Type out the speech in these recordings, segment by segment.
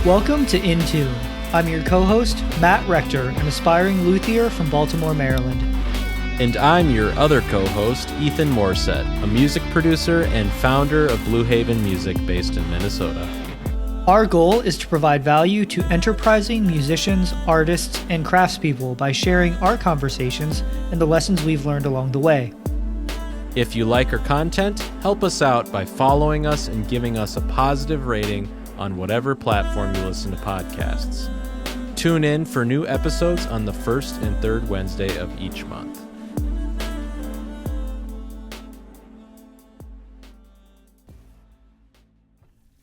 Welcome to In Tune. I'm your co-host, Matt Rector, an aspiring luthier from Baltimore, Maryland. And I'm your other co-host, Ethan Morset, a music producer and founder of Blue Haven Music based in Minnesota. Our goal is to provide value to enterprising musicians, artists, and craftspeople by sharing our conversations and the lessons we've learned along the way. If you like our content, help us out by following us and giving us a positive rating on whatever platform you listen to podcasts. Tune in for new episodes on the first and third Wednesday of each month.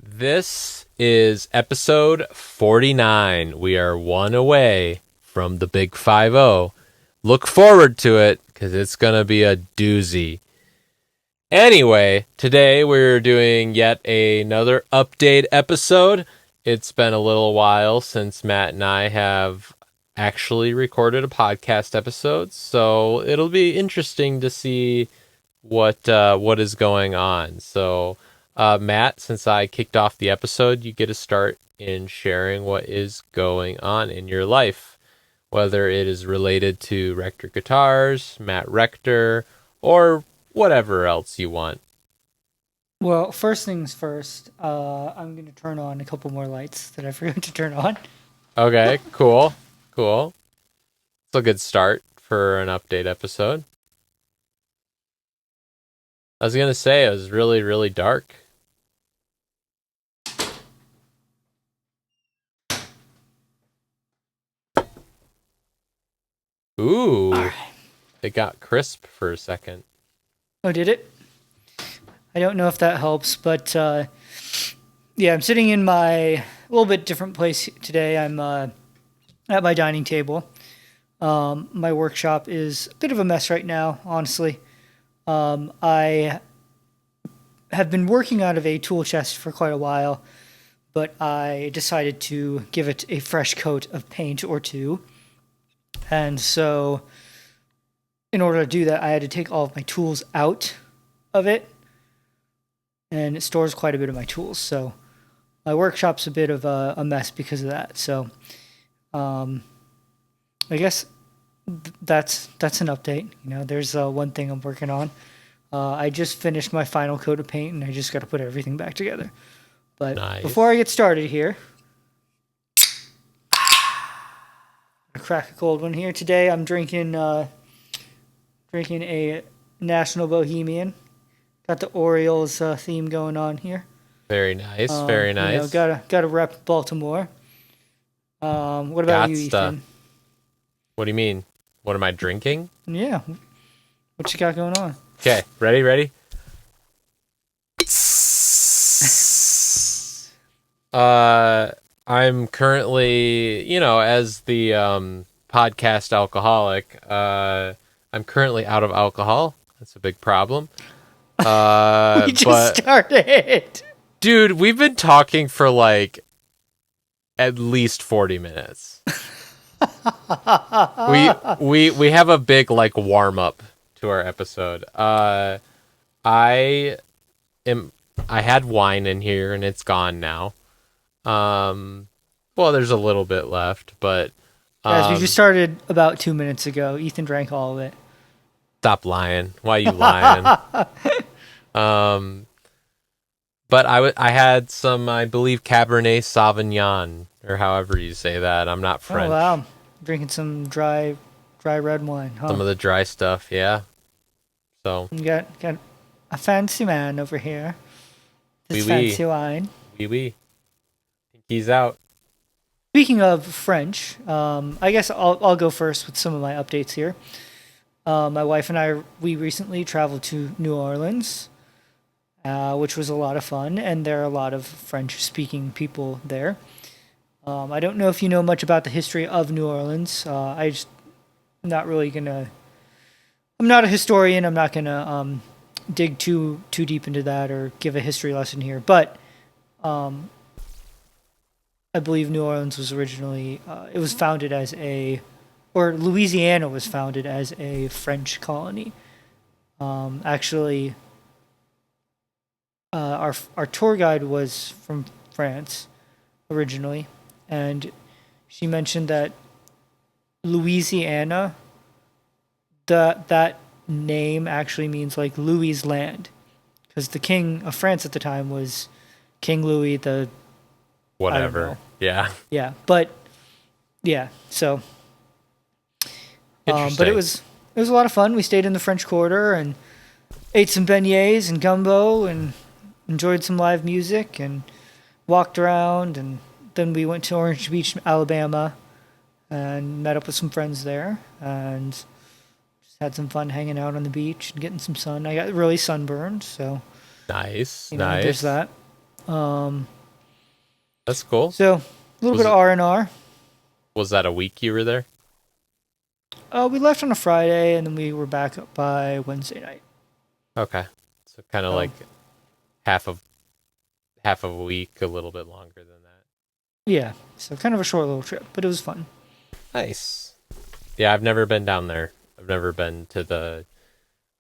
This is episode 49. We are one away from the big 5-0. Look forward to it because it's going to be a doozy. Anyway, today we're doing yet another update episode. It's been a little while since Matt and I have actually recorded a podcast episode, so it'll be interesting to see what is going on. So, Matt, since I kicked off the episode, you get to start in sharing what is going on in your life, whether it is related to Rector Guitars, Matt Rector, or whatever else you want. Well, first things first, I'm going to turn on a couple more lights that I forgot to turn on. Okay, cool. It's a good start for an update episode. I was going to say it was really, really dark. Ooh, right. It got crisp for a second. Oh, did it? I don't know if that helps, but yeah, I'm sitting in my little bit different place today. I'm at my dining table. My workshop is a bit of a mess right now, honestly. I have been working out of a tool chest for quite a while, but I decided to give it a fresh coat of paint or two. And so in order to do that, I had to take all of my tools out of it, and it stores quite a bit of my tools. So my workshop's a bit of a mess because of that. So I guess that's an update. You know, there's one thing I'm working on. I just finished my final coat of paint, and I just got to put everything back together. But Nice. Before I get started here, I crack a cold one here. Today I'm drinking a National Bohemian. Got the Orioles theme going on here. Very nice, very nice. You know, gotta rep Baltimore. What about you, Ethan? What do you mean? What am I drinking? Yeah. What you got going on? Okay, ready? I'm currently, as the podcast alcoholic, I'm currently out of alcohol. That's a big problem. We just started. Dude, we've been talking for like at least 40 minutes. we have a big like warm up to our episode. I had wine in here and it's gone now. Well, there's a little bit left, but Guys, we just started about 2 minutes ago. Ethan drank all of it. Stop lying. Why are you lying? But I had some, I believe, Cabernet Sauvignon, or however you say that. I'm not French. Oh, wow. Drinking some dry red wine, huh? Some of the dry stuff, yeah. So You got a fancy man over here. This Oui, oui. fancy wine. oui. He's out. Speaking of French, I guess I'll go first with some of my updates here. My wife and we recently traveled to New Orleans, which was a lot of fun, and there are a lot of French-speaking people there. I don't know if you know much about the history of New Orleans. I'm not a historian. I'm not gonna dig too deep into that or give a history lesson here, but I believe New Orleans was originally it was founded as Louisiana was founded as a French colony. Actually, our tour guide was from France, originally, and she mentioned that Louisiana, that name actually means like Louis' land, because the king of France at the time was King Louis the, I don't Whatever. know. Yeah. Yeah, but yeah, so but Interesting. it was a lot of fun. We stayed in the French Quarter and ate some beignets and gumbo and enjoyed some live music and walked around, and then we went to Orange Beach, Alabama, and met up with some friends there and just had some fun hanging out on the beach and getting some sun. I got really sunburned, so Nice. there's Nice. that. Um, That's cool. so a little bit Was of it R&R. was that a week you were there? We left on a Friday and then we were back up by Wednesday night. Okay. So kind of So like half of half of a week, a little bit longer than that. yeah, so kind of a short little trip, but it was fun. Nice. Yeah, I've never been down there. I've never been to the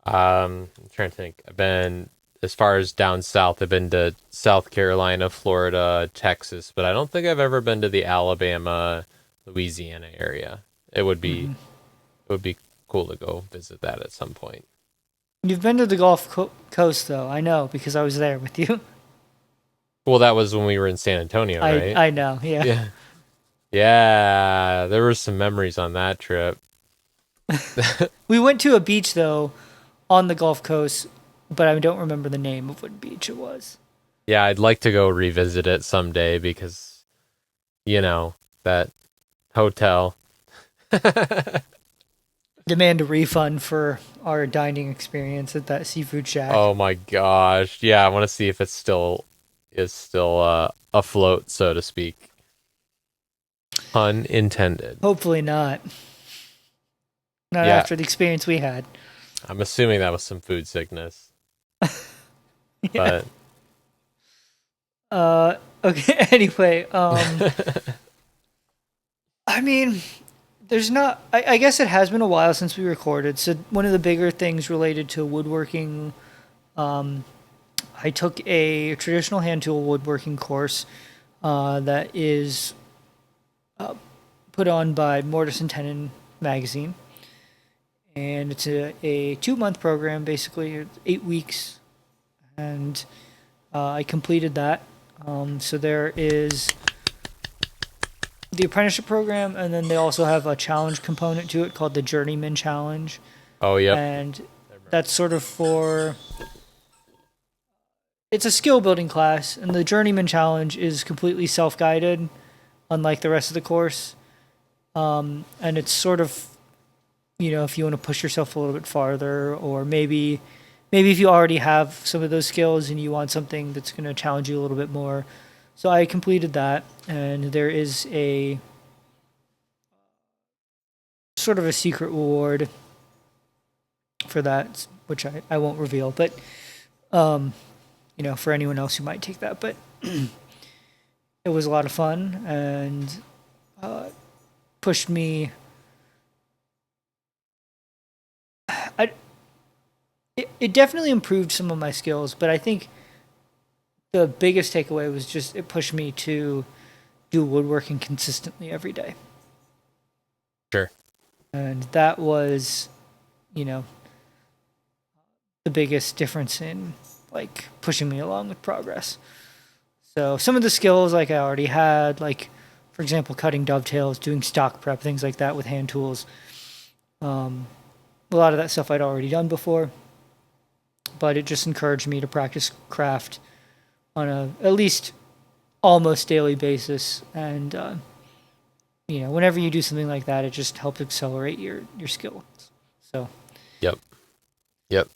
I'm trying to think. I've been as far as down south. I've been to South Carolina, Florida, Texas, but I don't think I've ever been to the Alabama, Louisiana area. Hmm. It would be cool to go visit that at some point. You've been to the Gulf Coast, though. I know because I was there with you. Well, that was when we were in San Antonio, right? I know. Yeah, Yeah. Yeah, there were some memories on that trip. we went to a beach though on the Gulf Coast, but I don't remember the name of what beach it was. Yeah, I'd like to go revisit it someday because, that hotel. Demand a refund for our dining experience at that seafood shack. Oh my gosh. Yeah, I want to see if it's still afloat, so to speak. Pun intended. Hopefully not. Not Yeah, after the experience we had. I'm assuming that was some food sickness. Yeah. But Okay. Anyway, I mean, there's not. I guess it has been a while since we recorded. So one of the bigger things related to woodworking, I took a traditional hand tool woodworking course that is put on by Mortise and Tenon magazine, and it's a 2 month program, basically 8 weeks, and I completed that. So there is the apprenticeship program, and then they also have a challenge component to it called the Journeyman Challenge, oh yep. and that's sort of for it's a skill building class, and the Journeyman Challenge is completely self guided, unlike the rest of the course. And it's sort of if you want to push yourself a little bit farther, or maybe if you already have some of those skills and you want something that's going to challenge you a little bit more. So I completed that, and there is a sort of a secret reward for that, which I won't reveal, but um, for anyone else who might take that. But it was a lot of fun and pushed me. I, it definitely improved some of my skills, but I think the biggest takeaway was just it pushed me to do woodworking consistently every day. Sure. And that was, you know, the biggest difference in like pushing me along with progress. So some of the skills like I already had, like for example, cutting dovetails, doing stock prep, things like that with hand tools. A lot of that stuff I'd already done before, but it just encouraged me to practice craft on a at least almost daily basis. And whenever you do something like that, it just helps accelerate your skills. So Yep. Yep.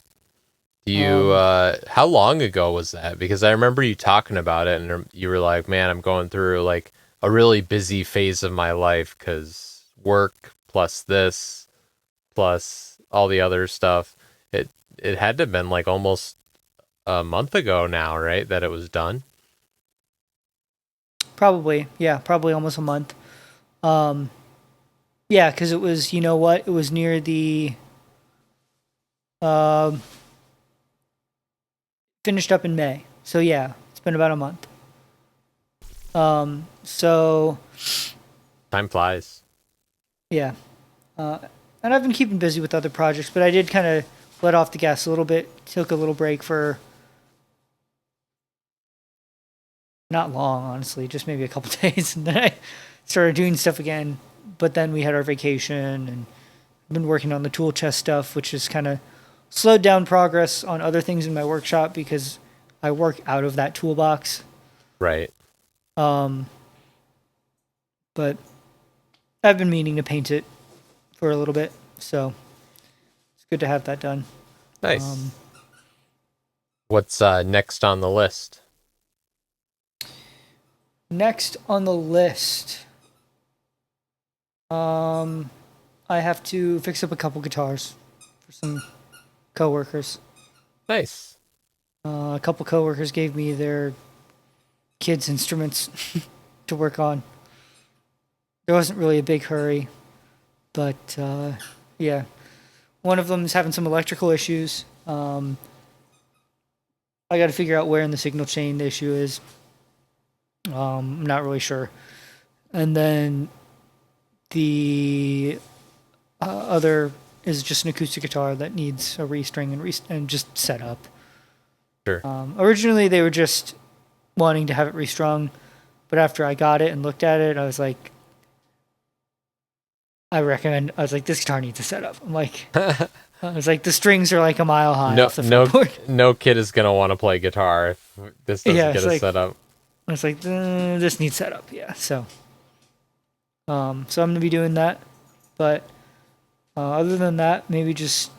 Do you um, how long ago was that? Because I remember you talking about it and you were like, "Man, I'm going through like a really busy phase of my life cuz work plus this plus all the other stuff." It had to have been like almost a month ago now, right? That it was done. probably, yeah, probably almost a month. Um, yeah, because it was, it was near the um, finished up in May. So yeah, it's been about a month. So Time flies. yeah, and I've been keeping busy with other projects, but I did kind of let off the gas a little bit. Took a little break for not long, honestly, just maybe a couple days, and then I started doing stuff again. But then we had our vacation, and I've been working on the tool chest stuff, which has kind of slowed down progress on other things in my workshop because I work out of that toolbox. Right. Um, but I've been meaning to paint it for a little bit, so it's good to have that done. Nice. What's next on the list? Next on the list, I have to fix up a couple guitars for some coworkers. Nice. A couple coworkers gave me their kids' instruments to work on. There wasn't really a big hurry, but yeah, one of them is having some electrical issues. I got to figure out where in the signal chain the issue is. I'm not really sure. And then the other is just an acoustic guitar that needs a restring and just set up. Sure. Originally, they were just wanting to have it restrung, but after I got it and looked at it, I was like, I was like, this guitar needs a setup. I'm like, I was like, the strings are like a mile high off the fretboard. No kid is gonna want to play guitar if this doesn't get a setup. I was like, this needs setup, yeah. So I'm gonna be doing that, but other than that, maybe just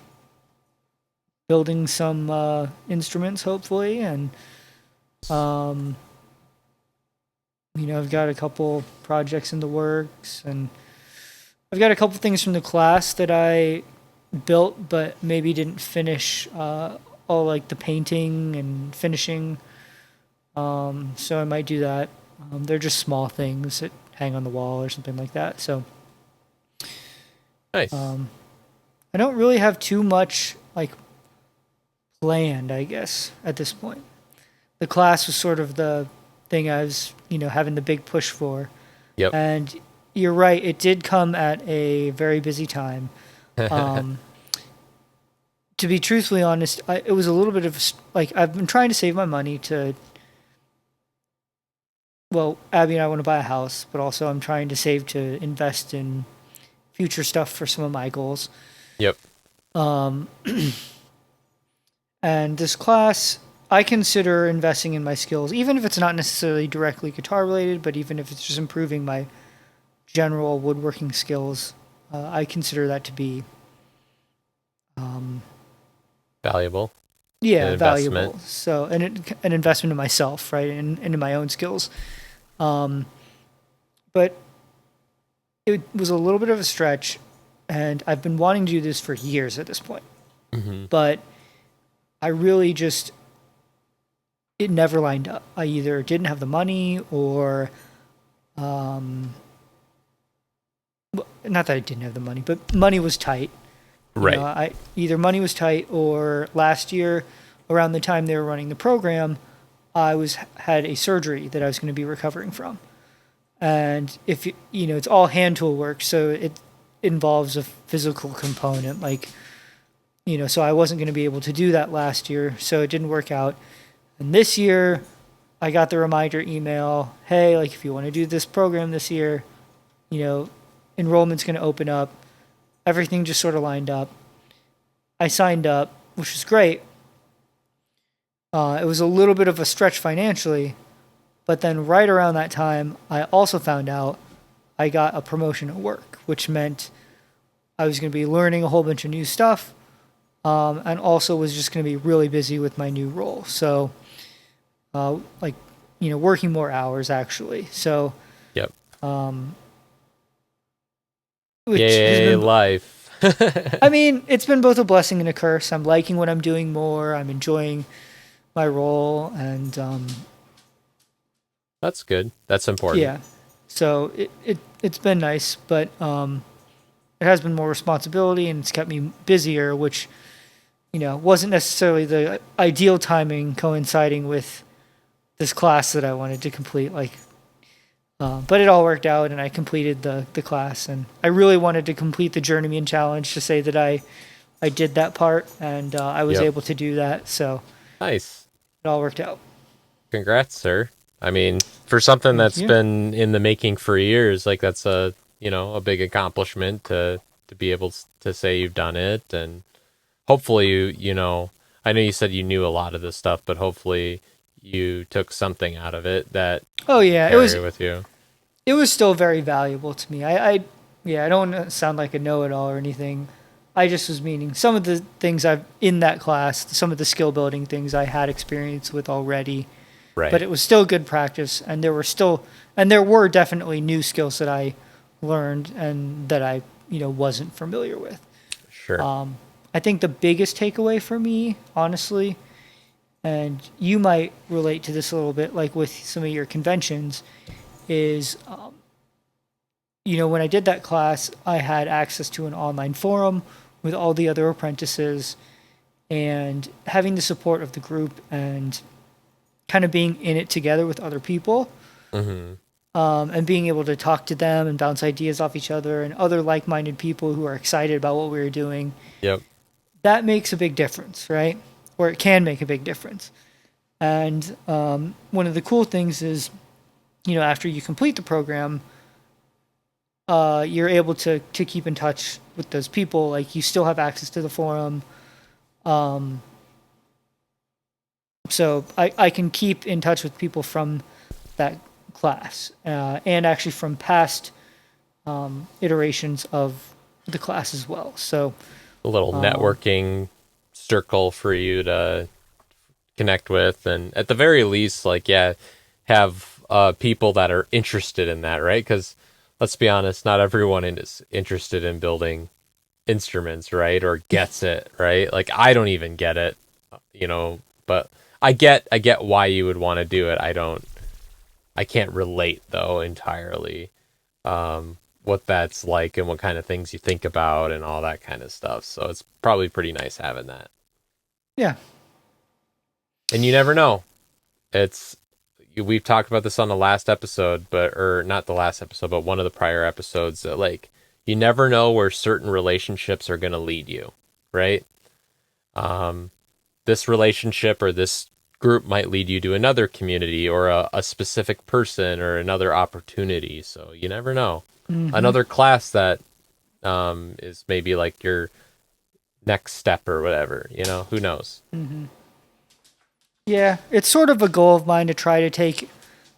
building some instruments, hopefully, and I've got a couple projects in the works, and I've got a couple things from the class that I built, but maybe didn't finish all like the painting and finishing. So I might do that. They're just small things that hang on the wall or something like that. So nice. I don't really have too much like planned, I guess, at this point. The class was sort of the thing I was, having the big push for. Yep. And you're right, it did come at a very busy time. To be truthfully honest, it was a little bit of like I've been trying to save my money to. Well, Abby and I want to buy a house, but also I'm trying to save to invest in future stuff for some of my goals. Yep. And this class, I consider investing in my skills, even if it's not necessarily directly guitar related, but even if it's just improving my general woodworking skills, I consider that to be valuable. Yeah, valuable. So, an investment in myself, right, and in my own skills. But it was a little bit of a stretch, and I've been wanting to do this for years at this point. Mm-hmm. But I really it never lined up. I either didn't have the money or, not that I didn't have the money, but money was tight. Right. Either money was tight or last year, around the time they were running the program, I had a surgery that I was going to be recovering from. And if it's all hand tool work, so it involves a physical component, like, so I wasn't going to be able to do that last year, so it didn't work out. And this year, I got the reminder email, hey, like if you want to do this program this year, enrollment's going to open up. Everything just sort of lined up. I signed up, which was great. It was a little bit of a stretch financially, but then right around that time, I also found out I got a promotion at work, which meant I was going to be learning a whole bunch of new stuff, and also was just going to be really busy with my new role. So, working more hours actually. So, yep. Which Yay, life. I mean, it's been both a blessing and a curse. I'm liking what I'm doing more. I'm enjoying my role, and that's good. That's important. Yeah. So it's been nice, but it has been more responsibility, and it's kept me busier, which wasn't necessarily the ideal timing coinciding with this class that I wanted to complete. Like, But it all worked out, and I completed the class. And I really wanted to complete the Journeyman Challenge to say that I did that part, and I was Yep. able to do that. So Nice. it all worked out. Congrats, sir. I mean, for something Thank that's you. been in the making for years, like that's a, a big accomplishment to be able to say you've done it. And hopefully I know you said you knew a lot of this stuff, but hopefully you took something out of it that Oh you can yeah, carry with you. it was still very valuable to me. Yeah, I don't wanna sound like a know-it-all or anything. I just was meaning some of the things I've in that class, some of the skill building things I had experience with already, but Right. it was still good practice, and there were definitely new skills that I learned and that I wasn't familiar with. Sure. I think the biggest takeaway for me, honestly, and you might relate to this a little bit, like with some of your conventions, is when I did that class, I had access to an online forum with all the other apprentices, and having the support of the group and kind of being in it together with other people, Mm-hmm. and being able to talk to them and bounce ideas off each other and other like-minded people who are excited about what we were doing. Yep. That makes a big difference, right? Or it can make a big difference. And one of the cool things is, after you complete the program, you're able to keep in touch with those people. Like you still have access to the forum, so I can keep in touch with people from that class, and actually from past iterations of the class as well. So A little networking circle for you to connect with, and at the very least, like, yeah, have people that are interested in that, right? Because let's be honest, not everyone is interested in building instruments, right? Or gets it, right? Like I don't even get it, but I get why you would want to do it. I can't relate though entirely what that's like and what kind of things you think about and all that kind of stuff. So it's probably pretty nice having that. yeah, And you never know. It's we've talked about this on the last episode, but or not the last episode, but one of the prior episodes that like you never know where certain relationships are going to lead you, right? This relationship or this group might lead you to another community or a specific person or another opportunity. So you never know. Another class that is maybe like your next step or whatever, who knows? yeah. It's sort of a goal of mine to try to take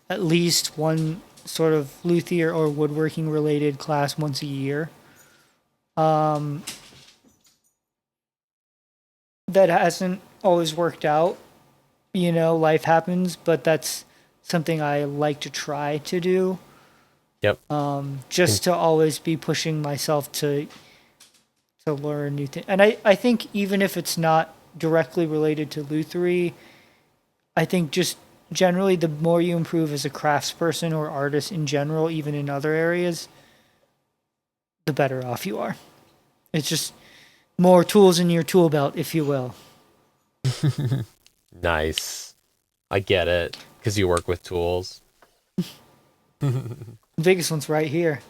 at least one sort of luthier or woodworking related class once a year. That hasn't always worked out. Life happens, but that's something I like to try to do, Yep. Con- just to always be pushing myself to learn new things. And I think even if it's not directly related to lutherie, I think just generally the more you improve as a craftsperson or artist in general, even in other areas, the better off you are. It's just more tools in your tool belt, if you will. nice. I get it because you work with tools. The biggest one's right here.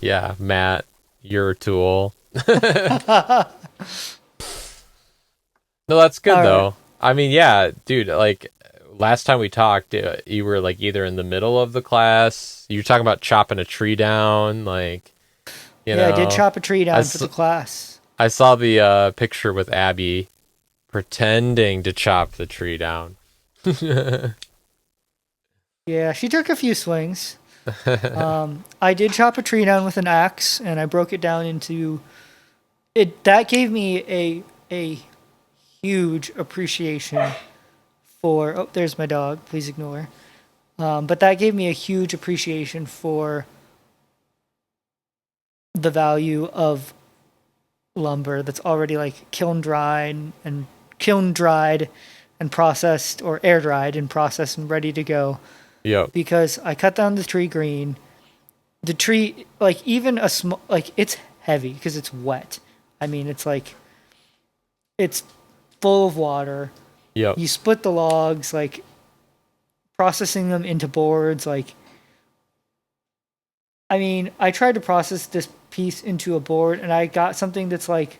Yeah, Matt, you're a tool. No, that's good All right. though. I mean, yeah, dude, like last time we talked, you were like either in the middle of the class, you were talking about chopping a tree down, like, you Yeah, I did know, chop a tree I, down for s- the class. I saw the picture with Abby pretending to chop the tree down. Yeah, she took a few swings. I did chop a tree down with an axe, and I broke it down into it. That gave me a huge appreciation for. Oh, there's my dog. Please ignore. But that gave me a huge appreciation for the value of lumber that's already like kiln dried and processed, or air dried and processed and ready to go. Yep. Because I cut down the tree green. The tree, like even a small, like it's heavy because it's wet. I mean, it's like it's full of water. Yep. You split the logs, like processing them into boards. Like, I mean, I tried to process this piece into a board, and I got something that's like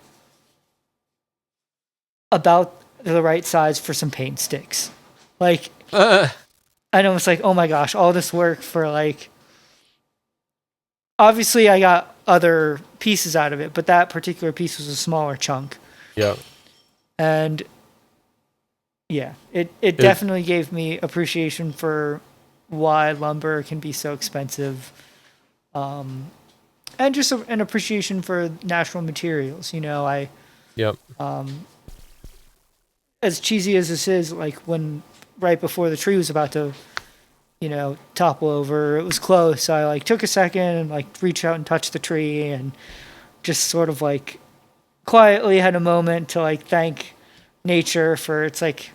about the right size for some paint sticks. Like, Uh, I know it's like, oh my gosh, all this work for like. Obviously, I got other pieces out of it, but that particular piece was a smaller chunk. yep. And yeah, it It, definitely gave me appreciation for why lumber can be so expensive, and just an appreciation for natural materials. You know, I yep. as cheesy as this is, like when right before the tree was about to, topple over, it was close. I like took a second and like reached out and touched the tree and just sort of like quietly had a moment to like thank nature for its like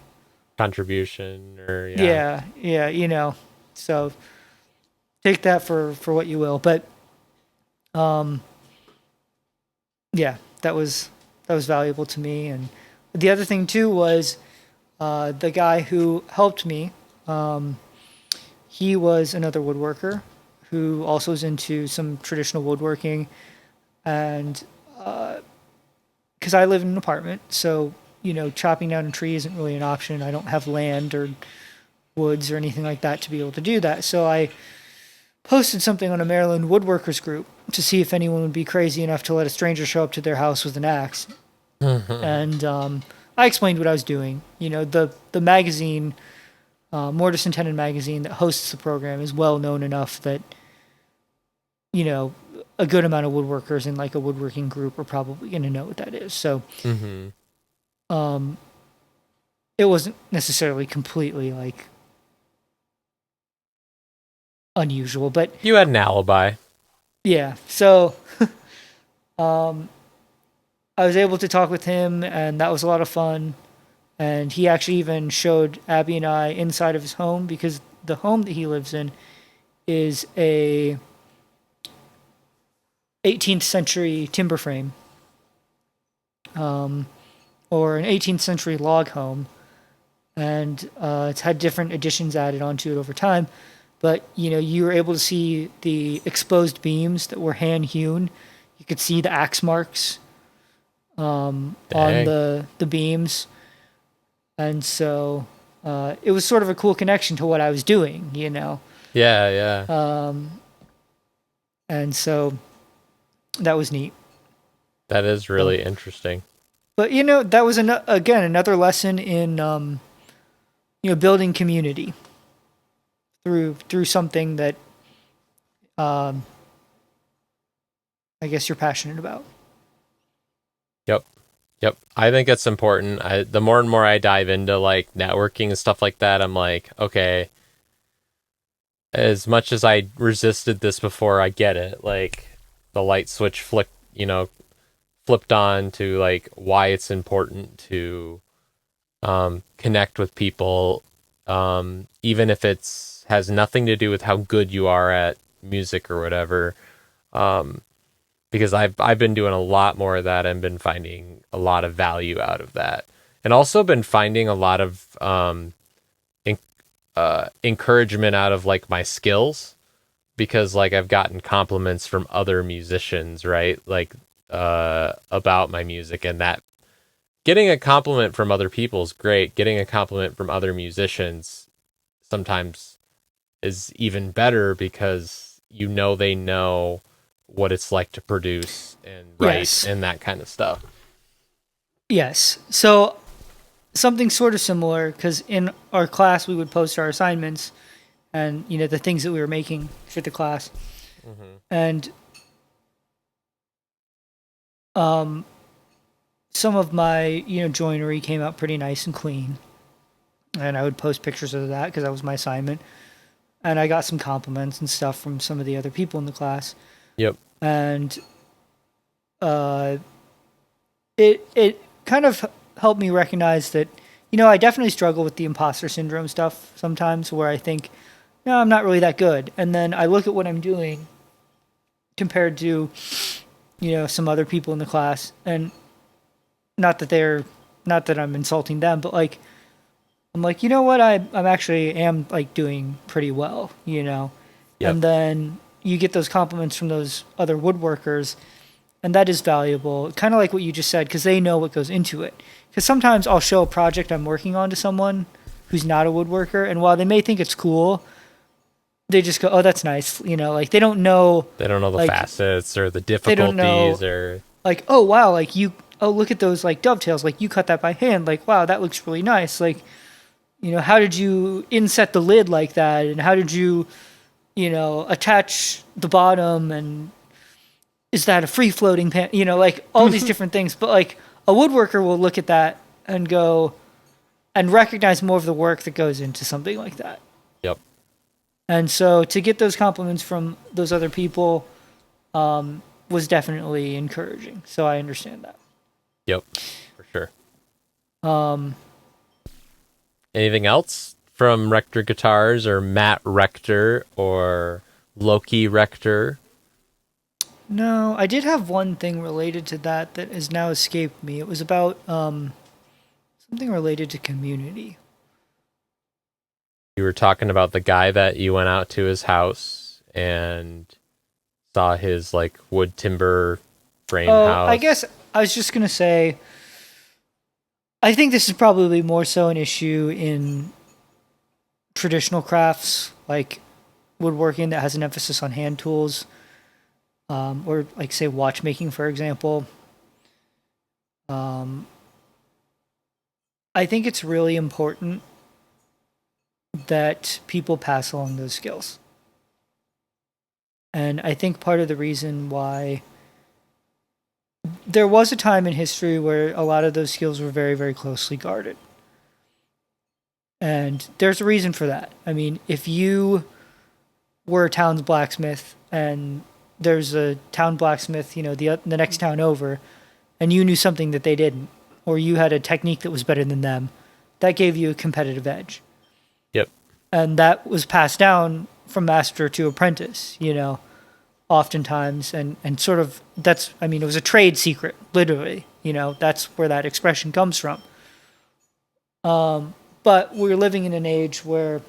Contribution or yeah. yeah, so take that for what you will, but yeah, that was valuable to me. And the other thing too was the guy who helped me. He was another woodworker who also was into some traditional woodworking, and because I live in an apartment, so chopping down a tree isn't really an option. I don't have land or woods or anything like that to be able to do that. So I posted something on a Maryland woodworkers group to see if anyone would be crazy enough to let a stranger show up to their house with an axe. And I explained what I was doing. The magazine, Mortise and Tenon magazine that hosts the program, is well known enough that a good amount of woodworkers in like a woodworking group are probably going to know what that is. So Mm-hmm. it wasn't necessarily completely like unusual, but You had an alibi. yeah. So I was able to talk with him, and that was a lot of fun. And he actually even showed Abby and I inside of his home, because the home that he lives in is a 18th century timber frame, or an 18th century log home, and it's had different additions added onto it over time. But you were able to see the exposed beams that were hand hewn. You could see the axe marks on Dang. the beams, and so it was sort of a cool connection to what I was doing. Yeah, yeah. And so that was neat. That is So, really interesting. but that was again another lesson in building community through something that I guess you're passionate about. Yep. Yep. I think it's important. The more and more I dive into like networking and stuff like that, I'm like, okay, as much as I resisted this before, I get it. Like the light switch flipped on to like why it's important to connect with people, even if it's has nothing to do with how good you are at music or whatever. Because I've been doing a lot more of that and been finding a lot of value out of that, and also been finding a lot of encouragement out of like my skills, because like I've gotten compliments from other musicians, right? Like about my music, and that getting a compliment from other people is great. Getting a compliment from other musicians sometimes is even better, because they know what it's like to produce and write Yes. and that kind of stuff. Yes. So something sort of similar, because in our class we would post our assignments and the things that we were making for the class, and some of my joinery came out pretty nice and clean, and I would post pictures of that because that was my assignment, and I got some compliments and stuff from some of the other people in the class, Yep. and uh, it kind of helped me recognize that I definitely struggle with the imposter syndrome stuff sometimes, where I think, no, I'm not really that good, and then I look at what I'm doing compared to some other people in the class, and not that I'm insulting them, but like I'm like, you know what, I'm actually am like doing pretty well, you know. Yep. And then you get those compliments from those other woodworkers, and that is valuable. Kind of like what you just said, because they know what goes into it. Because sometimes I'll show a project I'm working on to someone who's not a woodworker, and while they may think it's cool, they just go, "Oh, that's nice," you know. Like they don't know, They don't know the like facets or the they don't know, difficulties or like, oh wow, like you, oh look at those like dovetails, like you cut that by hand, like wow, that looks really nice, like you know, how did you inset the lid like that, and how did you, you know, attach the bottom, and is that a free floating pan? You know, like all these different things. But like a woodworker will look at that and go and recognize more of the work that goes into something like that. yep. And so to get those compliments from those other people was definitely encouraging. So I understand that. Yep. For sure. Anything else from Rector Guitars or Matt Rector or Loki Rector? No, I did have one thing related to that that has now escaped me. It was about something related to community. You were talking about the guy that you went out to his house and saw his like wood timber frame Oh, I house. guess I was just gonna say I think this is probably more so an issue in traditional crafts like woodworking that has an emphasis on hand tools, or like say watchmaking, for example. I think it's really important that people pass along those skills. And I think part of the reason why there was a time in history where a lot of those skills were very, very closely guarded. And there's a reason for that. I mean, if you were a town's blacksmith and there's a town blacksmith, you know, the next town over, and you knew something that they didn't, or you had a technique that was better than them, that gave you a competitive edge. Yep. And that was passed down from master to apprentice, you know, oftentimes. And sort of that's, I mean, it was a trade secret, literally, you know, that's where that expression comes from. But we're living in an age where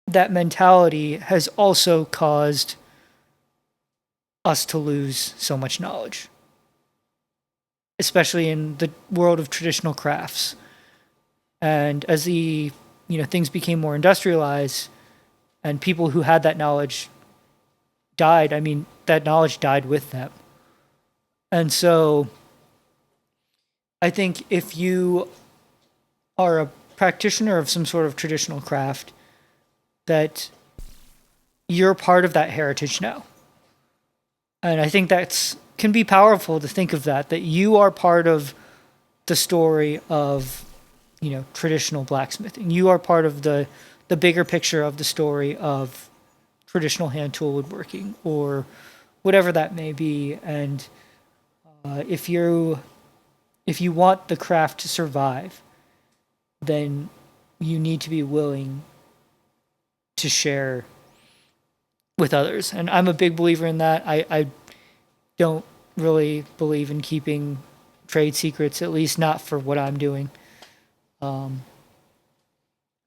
that mentality has also caused us to lose so much knowledge, especially in the world of traditional crafts. And as the, you know, things became more industrialized and people who had that knowledge died, I mean, that knowledge died with them. And so I think if you are a practitioner of some sort of traditional craft, that you're part of that heritage now. And I think that's can be powerful to think of that you are part of the story of, you know, traditional blacksmithing. You are part of the bigger picture of the story of traditional hand tool woodworking or whatever that may be. And if you want the craft to survive, then you need to be willing to share with others. And I'm a big believer in that. I don't really believe in keeping trade secrets, at least not for what I'm doing.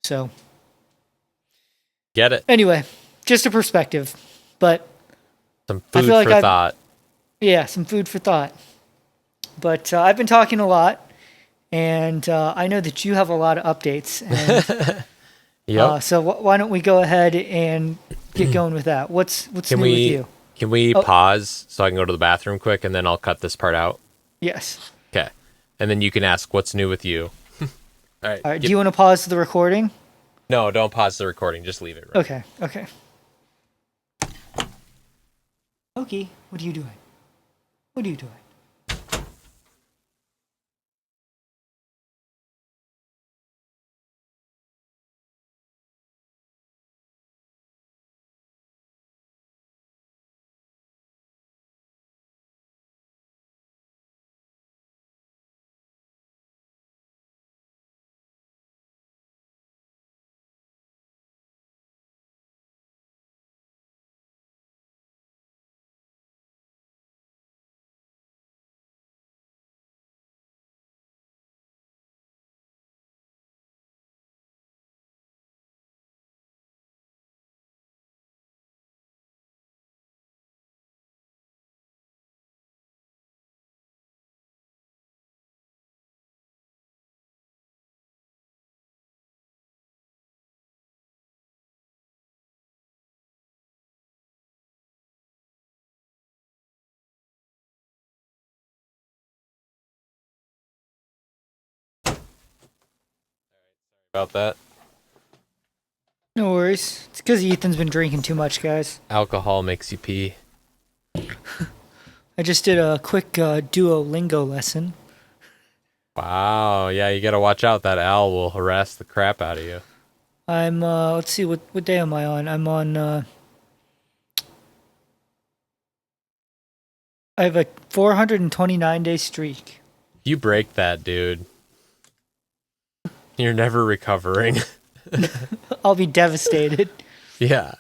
So Get it. anyway, just a perspective. But Some I feel food like for I've, thought. yeah, some food for thought. But I've been talking a lot, and I know that you have a lot of updates. And Yep. so why don't we go ahead and get going with that? What's Can new with we you? can we Oh, pause so I can go to the bathroom quick and then I'll cut this part out? yes. Okay. And then you can ask what's new with you. All right. All right. Do you want to pause the recording? No, don't pause the recording. Just leave it. Okay. Okay. Okay. What are you doing? What are you doing? about that. No worries. It's because Ethan's been drinking too much, guys. Alcohol makes you pee. I just did a quick Duolingo lesson. Wow. Yeah, you gotta watch out. That owl will harass the crap out of you. I'm let's see what day am I on? I'm on I have a 429-day streak. You break that, dude. You're never recovering. I'll be devastated. Yeah.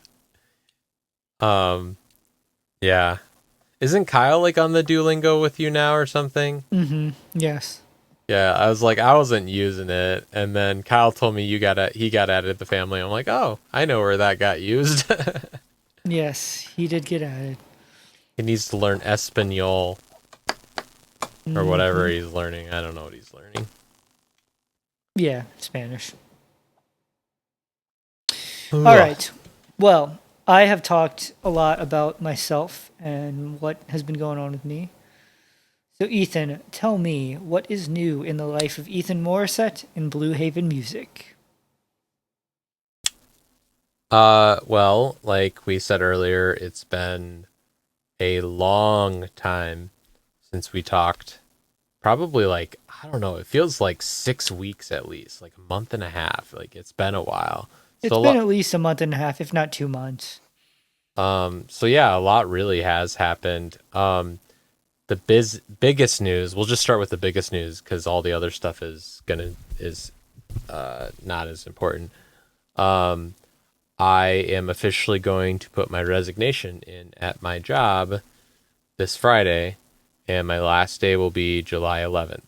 Um. Yeah. Isn't Kyle like on the Duolingo with you now or something? Yes. Yeah, I was like, I wasn't using it, and then Kyle told me he got added to the family. I'm like, oh, I know where that got used. Yes, he did get added. He needs to learn Espanol or whatever he's learning. I don't know what he's learning. Yeah, Spanish. Ugh. All right. Well, I have talked a lot about myself and what has been going on with me. So, Ethan, tell me what is new in the life of Ethan Morissette in Blue Haven music. Well, like we said earlier, it's been a long time since we talked. Probably like, I don't know, it feels like 6 weeks at least, like a month and a half. Like it's been a while. It's So been at least a month and a half, if not 2 months. so yeah, a lot really has happened. The biggest news, we'll just start with the biggest news because all the other stuff is not as important. I am officially going to put my resignation in at my job this Friday, and my last day will be July 11th.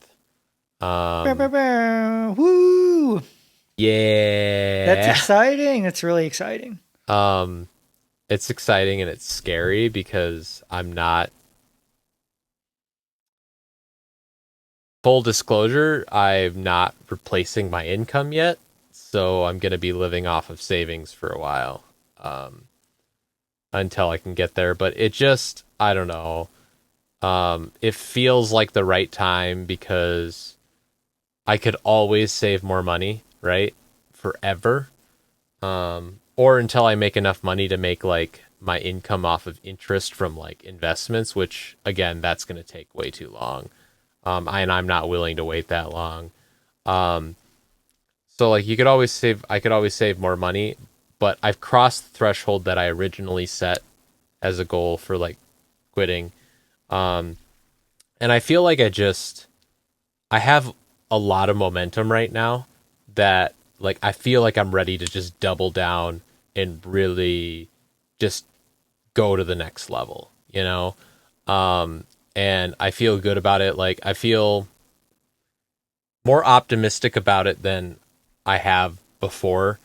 Bow, bow, bow. Woo! That's Yeah. exciting. That's really exciting. It's exciting and it's scary because I'm not, full disclosure, I'm not replacing my income yet. So I'm going to be living off of savings for a while until I can get there. But it just, I don't know. It feels like the right time because I could always save more money, right? Forever. Or until I make enough money to make like my income off of interest from like investments, which again, that's going to take way too long. And I'm not willing to wait that long. So like I could always save more money, but I've crossed the threshold that I originally set as a goal for like quitting. And I feel like I have a lot of momentum right now that like I feel like I'm ready to just double down and really just go to the next level, you know? And I feel good about it. Like I feel more optimistic about it than I have before.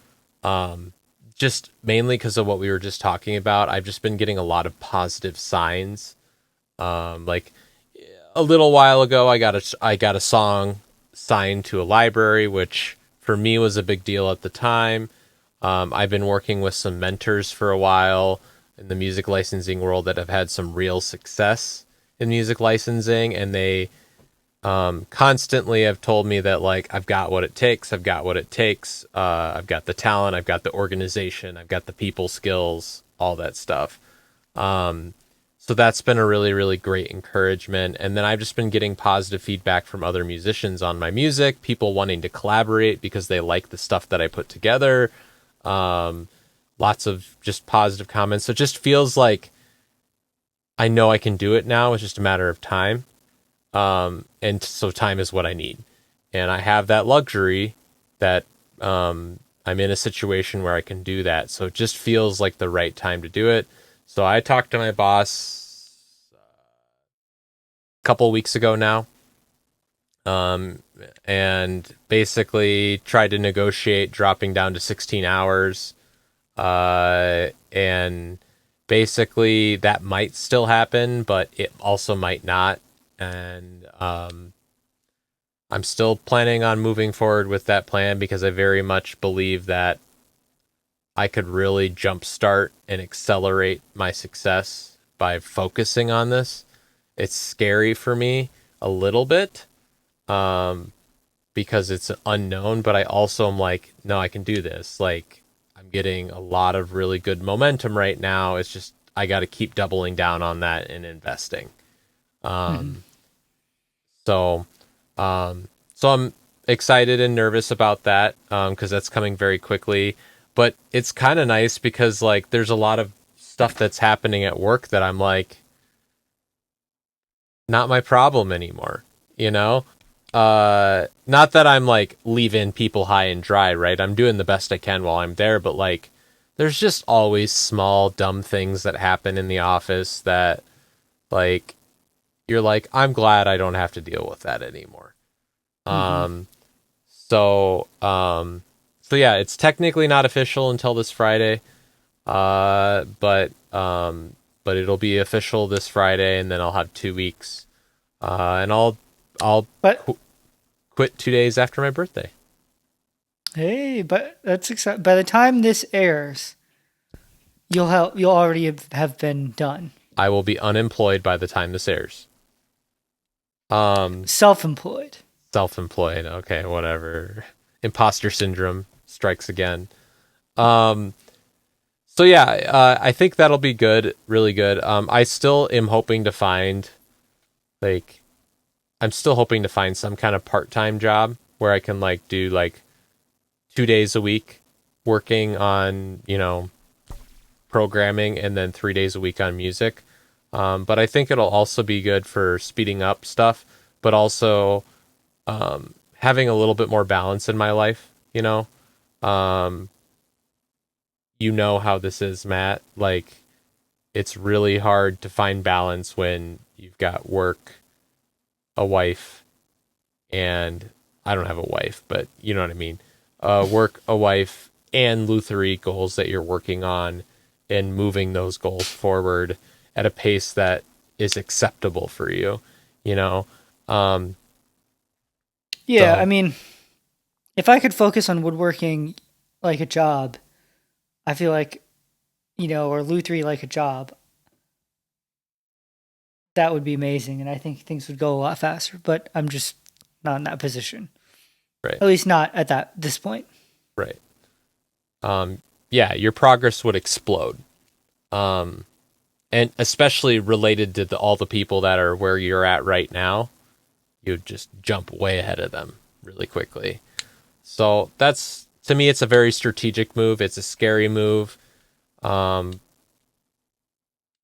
Just mainly because of what we were just talking about. I've just been getting a lot of positive signs. Like a little while ago, I got a song signed to a library, which for me was a big deal at the time. I've been working with some mentors for a while in the music licensing world that have had some real success in music licensing, and they constantly have told me that like I've got what it takes. I've got what it takes. I've got the talent. I've got the organization. I've got the people skills. All that stuff. So that's been a really, really great encouragement. And then I've just been getting positive feedback from other musicians on my music, people wanting to collaborate because they like the stuff that I put together. Lots of just positive comments. So it just feels like I know I can do it now. It's just a matter of time. And so time is what I need. And I have that luxury that I'm in a situation where I can do that. So it just feels like the right time to do it. So I talked to my boss a couple weeks ago now, and basically tried to negotiate dropping down to 16 hours. And basically that might still happen, but it also might not. And I'm still planning on moving forward with that plan because I very much believe that I could really jumpstart and accelerate my success by focusing on this. It's scary for me a little bit, because it's unknown, but I also am like, no, I can do this. Like, I'm getting a lot of really good momentum right now. It's just I got to keep doubling down on that and investing. Hmm. So, so I'm excited and nervous about that because that's coming very quickly. But it's kind of nice because like there's a lot of stuff that's happening at work that I'm like, not my problem anymore. You know, not that I'm like leaving people high and dry, right? I'm doing the best I can while I'm there, but like, there's just always small dumb things that happen in the office that like you're like, I'm glad I don't have to deal with that anymore. Hmm. Um, So, so yeah, it's technically not official until this Friday. But it'll be official this Friday, and then I'll have 2 weeks. And I'll But quit 2 days after my birthday. hey, but that's exciting. By the time this airs, you'll already have been done. I will be unemployed by the time this airs. Um, Self-employed. Self-employed. Okay, whatever. Imposter syndrome strikes again. Um, so yeah, I think that'll be good, really good. I still am hoping to find like I'm still hoping to find some kind of part-time job where I can like do like 2 days a week working on, programming and then 3 days a week on music. But I think it'll also be good for speeding up stuff, but also having a little bit more balance in my life, Um, you know how this is, Matt. Like, it's really hard to find balance when you've got work, a wife, and I don't have a wife, but you know what I mean. Work, a wife, and Luthery goals that you're working on and moving those goals forward at a pace that is acceptable for you, you know? Um, Yeah, I so, mean, if I could focus on woodworking like a job, I feel like, or lutherie like a job, that would be amazing. And I think things would go a lot faster, but I'm just not in that position. right, At least not at this point. right. Yeah, your progress would explode. Um, and especially related to all the people that are where you're at right now, you'd just jump way ahead of them really quickly. So that's to me, it's a very strategic move. It's a scary move. Um,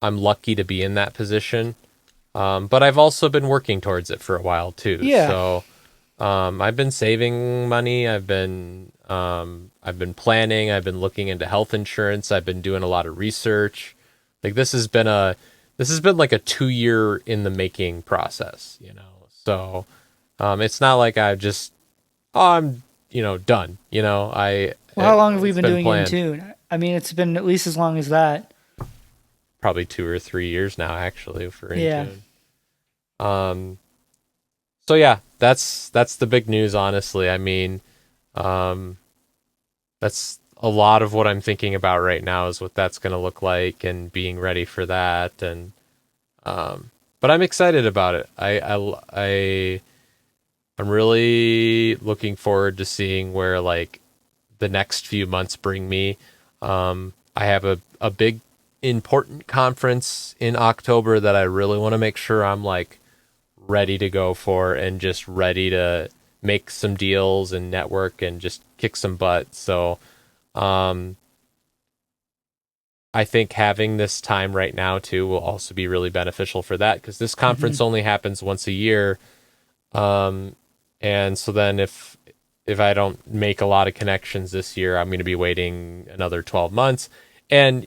I'm lucky to be in that position, but I've also been working towards it for a while too. Yeah. So I've been saving money. I've been planning. I've been looking into health insurance. I've been doing a lot of research. Like this has been like a 2 year in the making process. So it's not like I've just I'm done. Well, how long have we It's been been doing it in planned. tune? I mean, it's been at least as long as that. Probably 2 or 3 years now, actually, for Yeah. Intune. Um, so yeah, that's the big news. Honestly, I mean, um, that's a lot of what I'm thinking about right now is what that's going to look like and being ready for that. And but I'm excited about it. I'm really looking forward to seeing where like the next few months bring me. I have a big important conference in October that I really want to make sure I'm like ready to go for and just ready to make some deals and network and just kick some butt. So, um, I think having this time right now too will also be really beneficial for that because this Hmm. conference only happens once a year. Um, and so then if I don't make a lot of connections this year, I'm going to be waiting another 12 months. And,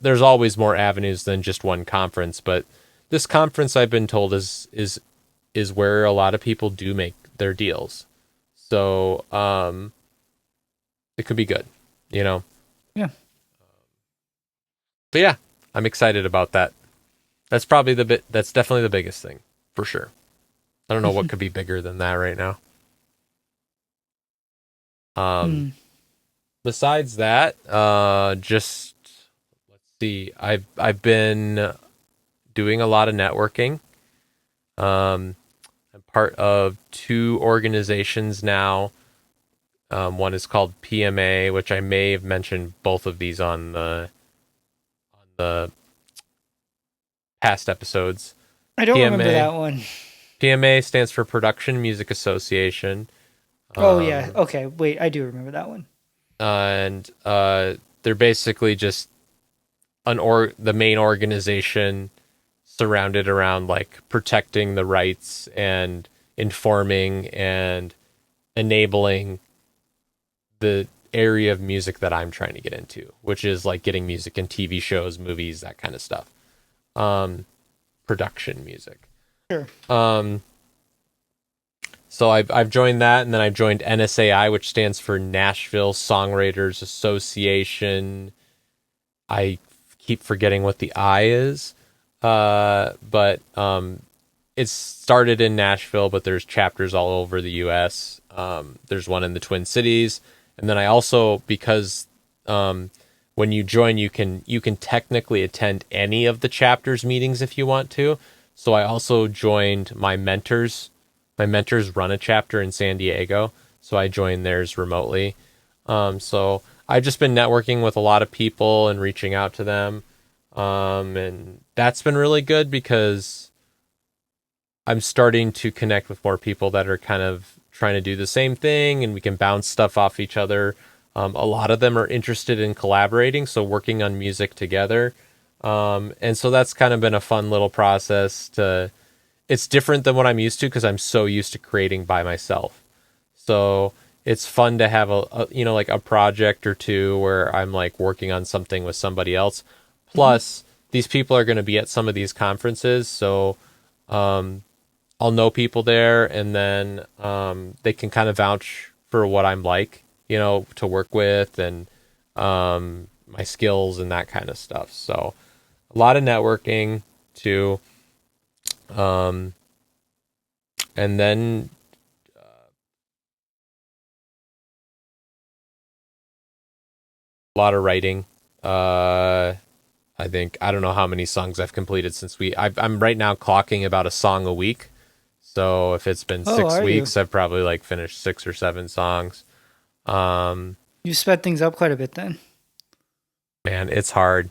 there's always more avenues than just one conference, but this conference I've been told is where a lot of people do make their deals. So, it could be good, you know. Yeah. But yeah, I'm excited about that. That's definitely the biggest thing, for sure. I don't know what could be bigger than that right now. Um Hmm. Besides that, just let's see. I've been doing a lot of networking. Um, I'm part of two organizations now. One is called PMA, which I may have mentioned both of these on the past episodes. I don't remember PMA that one. PMA stands for Production Music Association. Oh yeah. Um, Okay. Wait, I do remember that one. and they're basically just the main organization surrounded around like protecting the rights and informing and enabling the area of music that I'm trying to get into, which is like getting music in TV shows, movies, that kind of stuff. Um, Production music. Sure. Um, so I've joined that, and then I've joined NSAI, which stands for Nashville Songwriters Association. I keep forgetting what the I is, but it's started in Nashville, but there's chapters all over the U.S. There's one in the Twin Cities, and then I also, because when you join, you can technically attend any of the chapters meetings if you want to. So I also joined my mentors. My mentors run a chapter in San Diego, so I joined theirs remotely. So I've just been networking with a lot of people and reaching out to them, and that's been really good because I'm starting to connect with more people that are kind of trying to do the same thing, and we can bounce stuff off each other. A lot of them are interested in collaborating, so working on music together. And so that's kind of been a fun little process to. It's different than what I'm used to because I'm so used to creating by myself. So it's fun to have like a project or two where I'm like working on something with somebody else. Plus, these people are going to be at some of these conferences, so I'll know people there, and then they can kind of vouch for what I'm like, to work with, and my skills and that kind of stuff. So a lot of networking too. And then a lot of writing. I don't know how many songs I've completed since I'm right now clocking about a song a week. So if it's been Oh, six are you? weeks, I've probably like finished 6 or 7 songs. Um, You sped things up quite a bit then. Man, it's hard.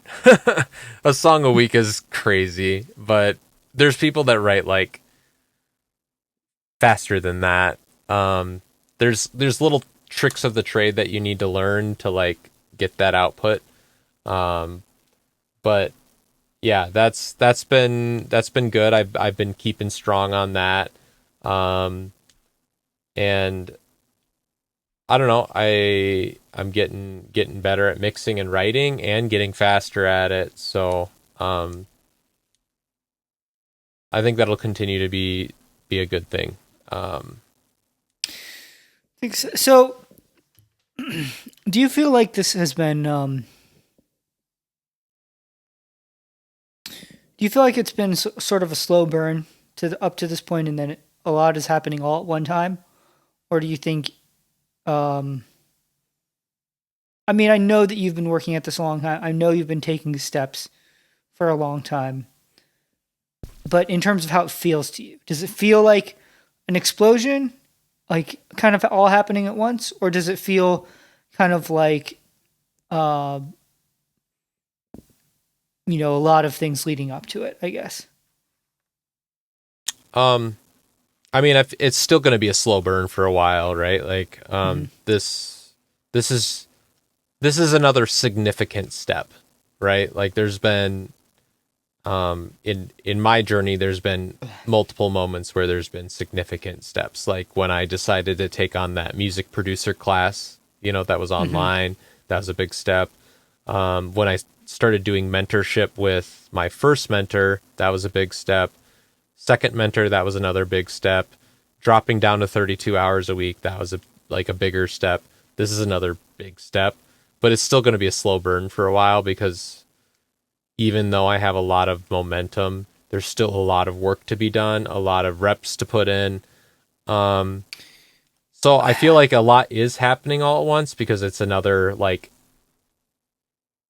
A song a week is crazy, but there's people that write like faster than that. There's little tricks of the trade that you need to learn to like get that output. But yeah, that's been good. I've been keeping strong on that. And I don't know. I'm getting better at mixing and writing and getting faster at it. So I think that'll continue to be a good thing. Thanks. So, do you feel like this has been? Do you feel like it's been sort of a slow burn up to this point, and then a lot is happening all at one time, or do you think? Um, I mean, I know that you've been working at this a long time. I know you've been taking steps for a long time, but in terms of how it feels to you, does it feel like an explosion, like kind of all happening at once, or does it feel kind of like, uh, a lot of things leading up to it, I guess? Um, I mean, it's still going to be a slow burn for a while, right? Like, Hmm. this is another significant step, right? Like, there's been in my journey, there's been multiple moments where there's been significant steps. Like when I decided to take on that music producer class, that was Hmm. online, that was a big step. When I started doing mentorship with my first mentor, that was a big step. Second mentor, that was another big step. Dropping down to 32 hours a week, that was a bigger step. This is another big step, but it's still going to be a slow burn for a while because even though I have a lot of momentum, there's still a lot of work to be done, a lot of reps to put in. Um, so I feel like a lot is happening all at once because it's another like,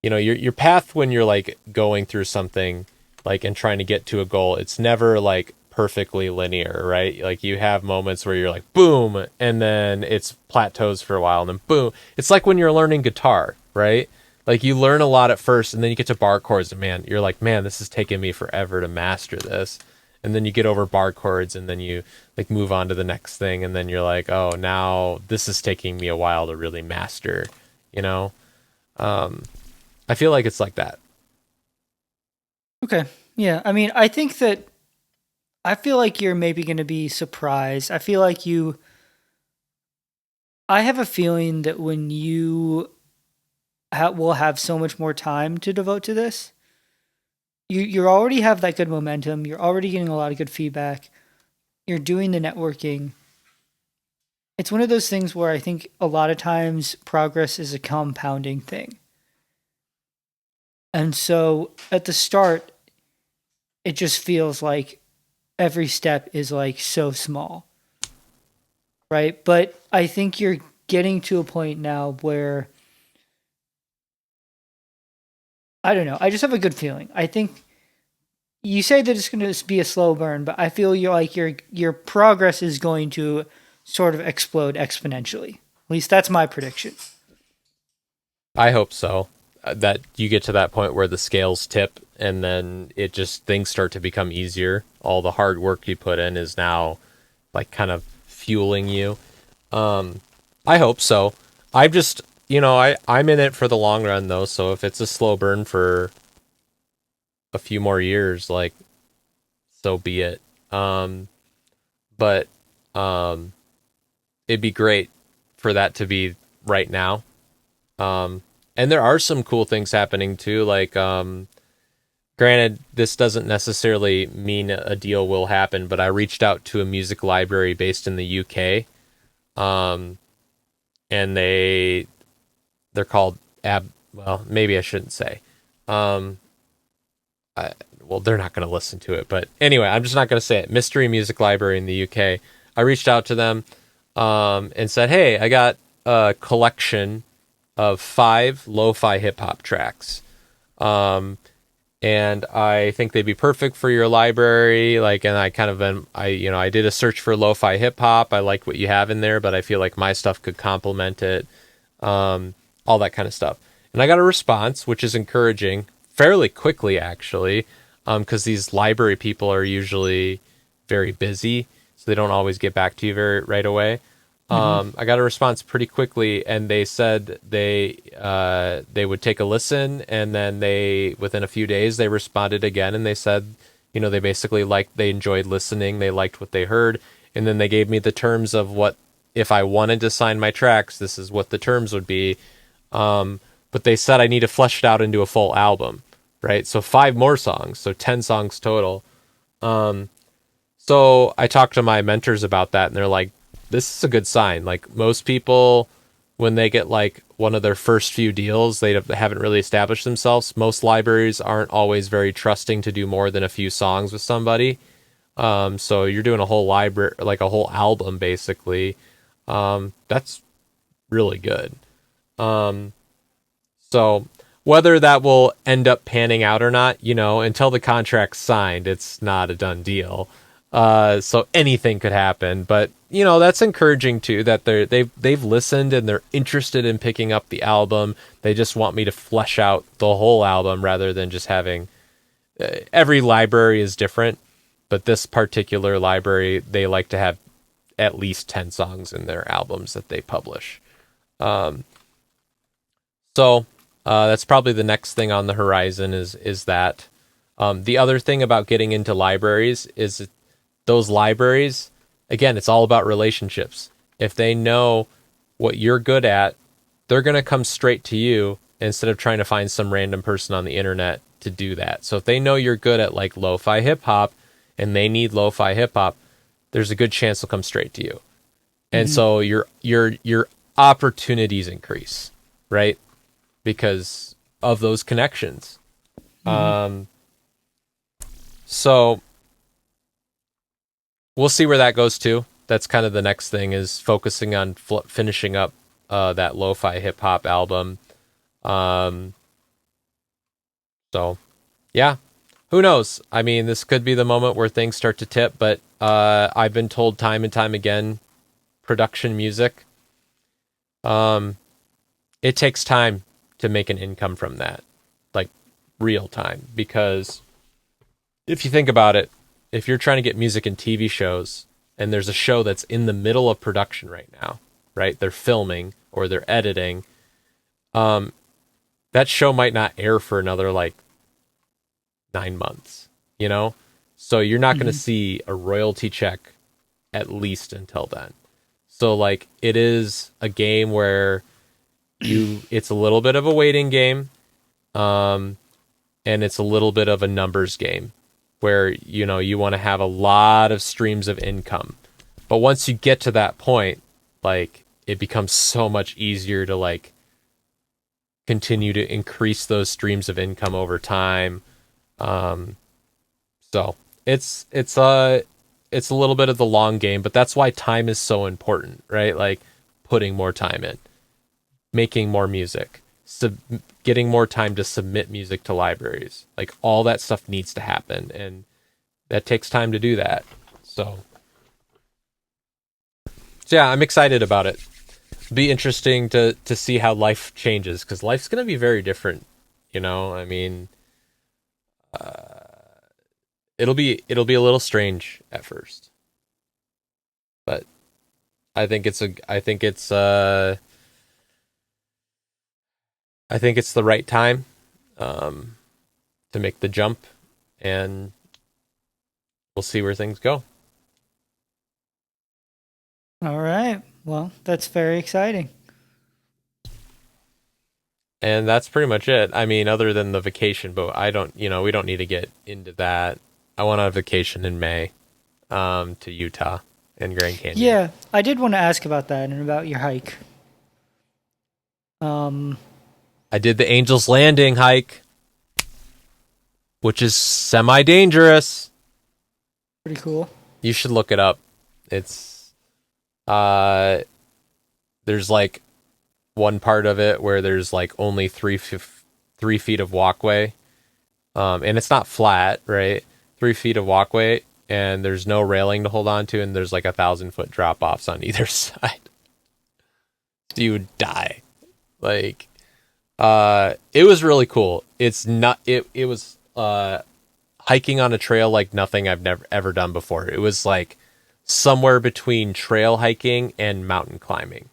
your path when you're like going through something like and trying to get to a goal. It's never like perfectly linear, right? Like you have moments where you're like boom, and then it's plateaus for a while, and then boom. It's like when you're learning guitar, right? Like you learn a lot at first, and then you get to bar chords, and man, you're like, man, this is taking me forever to master this. And then you get over bar chords, and then you like move on to the next thing, and then you're like, oh, now this is taking me a while to really master, you know? I feel like it's like that. Okay. Yeah. I mean, I think that I feel like you're maybe going to be surprised. I feel like I have a feeling that when you will have so much more time to devote to this, you already have that good momentum. You're already getting a lot of good feedback. You're doing the networking. It's one of those things where I think a lot of times progress is a compounding thing. And so at the start, it just feels like every step is like so small, right? But I think you're getting to a point now where I don't know. I just have a good feeling. I think you say that it's going to be a slow burn, but I feel you're like your progress is going to sort of explode exponentially. At least that's my prediction. I hope so. That you get to that point where the scales tip, and then it just things start to become easier. All the hard work you put in is now like kind of fueling you. I hope so. I'm just, I'm in it for the long run though. So if it's a slow burn for a few more years, like so be it. But it'd be great for that to be right now. And there are some cool things happening too. Like, granted, this doesn't necessarily mean a deal will happen, but I reached out to a music library based in the UK. And they're called well, maybe I shouldn't say. Well, they're not going to listen to it, but anyway, I'm just not going to say it. Mystery Music Library in the UK. I reached out to them, and said, "Hey, I got a collection of 5 lo-fi hip hop tracks, and I think they'd be perfect for your library." Like, and I kind of been, I did a search for lo-fi hip hop. I like what you have in there, but I feel like my stuff could complement it. All that kind of stuff. And I got a response, which is encouraging, fairly quickly actually, because these library people are usually very busy, so they don't always get back to you right away. I got a response pretty quickly, and they said they would take a listen, and then within a few days they responded again, and they said, they basically they enjoyed listening, they liked what they heard, and then they gave me the terms of what if I wanted to sign my tracks, this is what the terms would be. But they said I need to flesh it out into a full album, right? So 5 more songs, so 10 songs total. So I talked to my mentors about that, and they're like, this is a good sign. Like, most people, when they get like one of their first few deals, they haven't really established themselves. Most libraries aren't always very trusting to do more than a few songs with somebody. So you're doing a whole library, like a whole album, basically. That's really good. So whether that will end up panning out or not, until the contract's signed, it's not a done deal. So anything could happen, but that's encouraging too, that they've listened and they're interested in picking up the album. They just want me to flesh out the whole album rather than just having every library is different, but this particular library, they like to have at least 10 songs in their albums that they publish. So that's probably the next thing on the horizon is that. The other thing about getting into libraries is those libraries, again, it's all about relationships. If they know what you're good at, they're going to come straight to you instead of trying to find some random person on the internet to do that. So if they know you're good at like lo-fi hip hop and they need lo-fi hip hop, there's a good chance they'll come straight to you. And so your opportunities increase, right? Because of those connections. So we'll see where that goes to. That's kind of the next thing, is focusing on finishing up that lo-fi hip hop album. So yeah, who knows? I mean, this could be the moment where things start to tip, but I've been told time and time again, production music, it takes time to make an income from that, like real time. Because if you think about it, if you're trying to get music in TV shows and there's a show that's in the middle of production right now, right? They're filming or they're editing, that show might not air for another like 9 months, you know? So you're not going to see a royalty check at least until then. So like it is a game where it's a little bit of a waiting game. And it's a little bit of a numbers game where, you know, you want to have a lot of streams of income. But once you get to that point, like it becomes so much easier to like continue to increase those streams of income over time. So it's a little bit of the long game, but that's why time is so important, right? Like putting more time in, making more music, getting more time to submit music to libraries. Like all that stuff needs to happen, and that takes time to do that. So yeah, I'm excited about it. Be interesting to see how life changes, because life's going to be very different. You know, I mean, it'll be a little strange at first, but I think it's the right time to make the jump, and we'll see where things go. All right. Well, that's very exciting. And that's pretty much it. I mean, other than the vacation, but we don't need to get into that. I went on a vacation in May to Utah and Grand Canyon. Yeah, I did want to ask about that and about your hike. I did the Angel's Landing hike, which is semi-dangerous. Pretty cool. You should look it up. It's there's like one part of it where there's like only 3 feet of walkway, and it's not flat, right? 3 feet of walkway, and there's no railing to hold on to, and there's like 1,000-foot drop offs on either side. You would die. Like, it was really cool. It's not. It was hiking on a trail like nothing I've never ever done before. It was like somewhere between trail hiking and mountain climbing.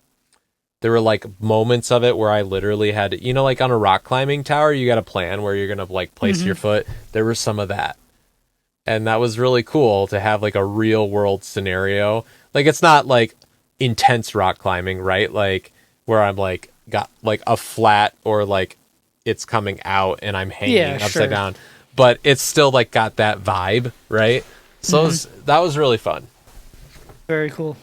There were like moments of it where I literally had to, like on a rock climbing tower, you got a plan where you're going to like place your foot. There was some of that. And that was really cool to have like a real world scenario. Like it's not like intense rock climbing, right? Like where I'm like got like a flat or like it's coming out and I'm hanging upside down. But it's still like got that vibe, right? So that was really fun. Very cool.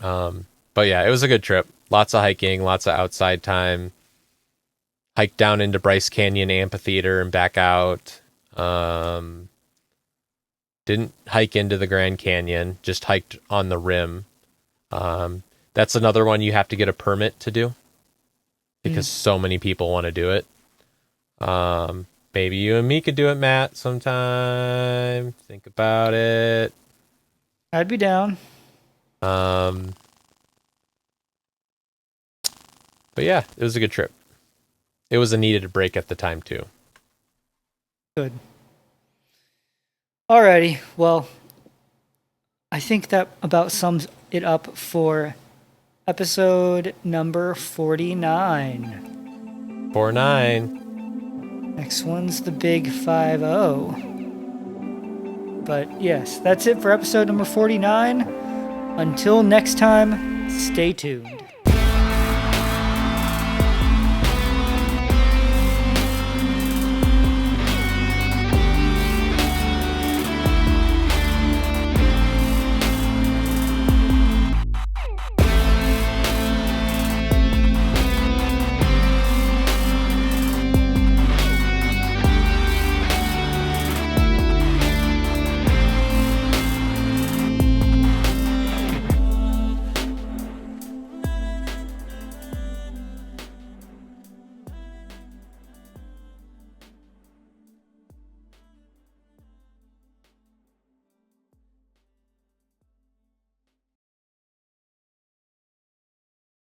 But yeah, it was a good trip. Lots of hiking, lots of outside time. Hiked down into Bryce Canyon Amphitheater and back out. Didn't hike into the Grand Canyon, just hiked on the rim. That's another one you have to get a permit to do because so many people want to do it. Maybe you and me could do it, Matt, sometime. Think about it. I'd be down. But yeah, it was a good trip. It was a needed break at the time too. Good. Alrighty, well, I think that about sums it up for episode number 49. 49. Next one's the Big 50. But yes, that's it for episode number 49. Until next time, stay tuned.